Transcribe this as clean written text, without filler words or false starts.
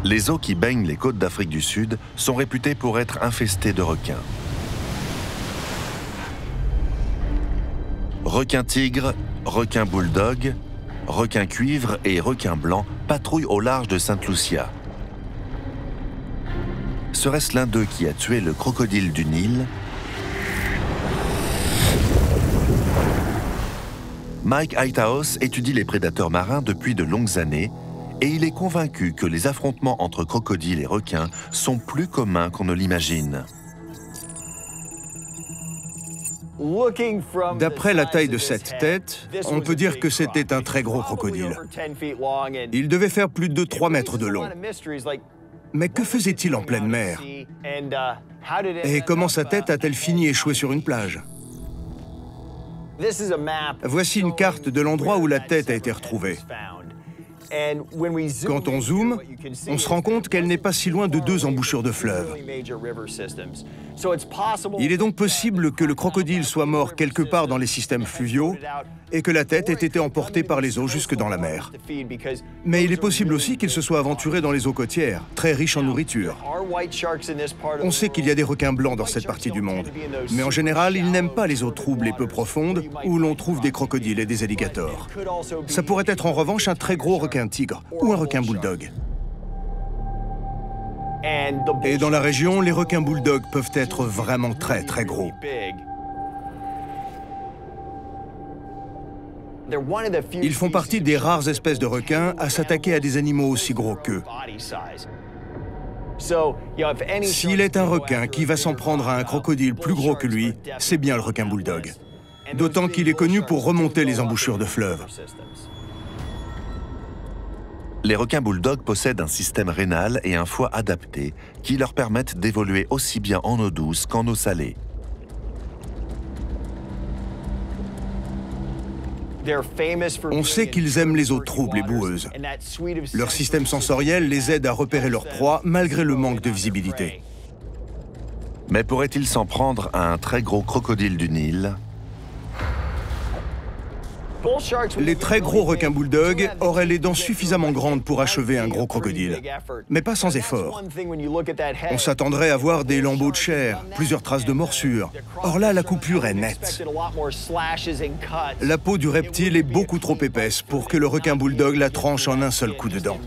Les eaux qui baignent les côtes d'Afrique du Sud sont réputées pour être infestées de requins. Requins tigres, requins bulldog, requins cuivre et requins blancs patrouillent au large de Sainte Lucia. Serait-ce l'un d'eux qui a tué le crocodile du Nil? Mike Hightouse étudie les prédateurs marins depuis de longues années et il est convaincu que les affrontements entre crocodiles et requins sont plus communs qu'on ne l'imagine. D'après la taille de cette tête, on peut dire que c'était un très gros crocodile. Il devait faire plus de 3 mètres de long. Mais que faisait-il en pleine mer? Et comment sa tête a-t-elle fini échouée sur une plage? Voici une carte de l'endroit où la tête a été retrouvée. Quand on zoome, on se rend compte qu'elle n'est pas si loin de 2 embouchures de fleuves. Il est donc possible que le crocodile soit mort quelque part dans les systèmes fluviaux et que la tête ait été emportée par les eaux jusque dans la mer. Mais il est possible aussi qu'il se soit aventuré dans les eaux côtières, très riches en nourriture. On sait qu'il y a des requins blancs dans cette partie du monde, mais en général, ils n'aiment pas les eaux troubles et peu profondes où l'on trouve des crocodiles et des alligators. Ça pourrait être en revanche un très gros requin tigre ou un requin bulldog. Et dans la région, les requins bulldog peuvent être vraiment très gros. Ils font partie des rares espèces de requins à s'attaquer à des animaux aussi gros qu'eux. S'il est un requin qui va s'en prendre à un crocodile plus gros que lui, c'est bien le requin bulldog. D'autant qu'il est connu pour remonter les embouchures de fleuves. Les requins bulldogs possèdent un système rénal et un foie adapté qui leur permettent d'évoluer aussi bien en eau douce qu'en eau salée. On sait qu'ils aiment les eaux troubles et boueuses. Leur système sensoriel les aide à repérer leur proie malgré le manque de visibilité. Mais pourrait-il s'en prendre à un très gros crocodile du Nil? Les très gros requins bulldog auraient les dents suffisamment grandes pour achever un gros crocodile, mais pas sans effort. On s'attendrait à voir des lambeaux de chair, plusieurs traces de morsures. Or là, la coupure est nette. La peau du reptile est beaucoup trop épaisse pour que le requin bulldog la tranche en un seul coup de dent.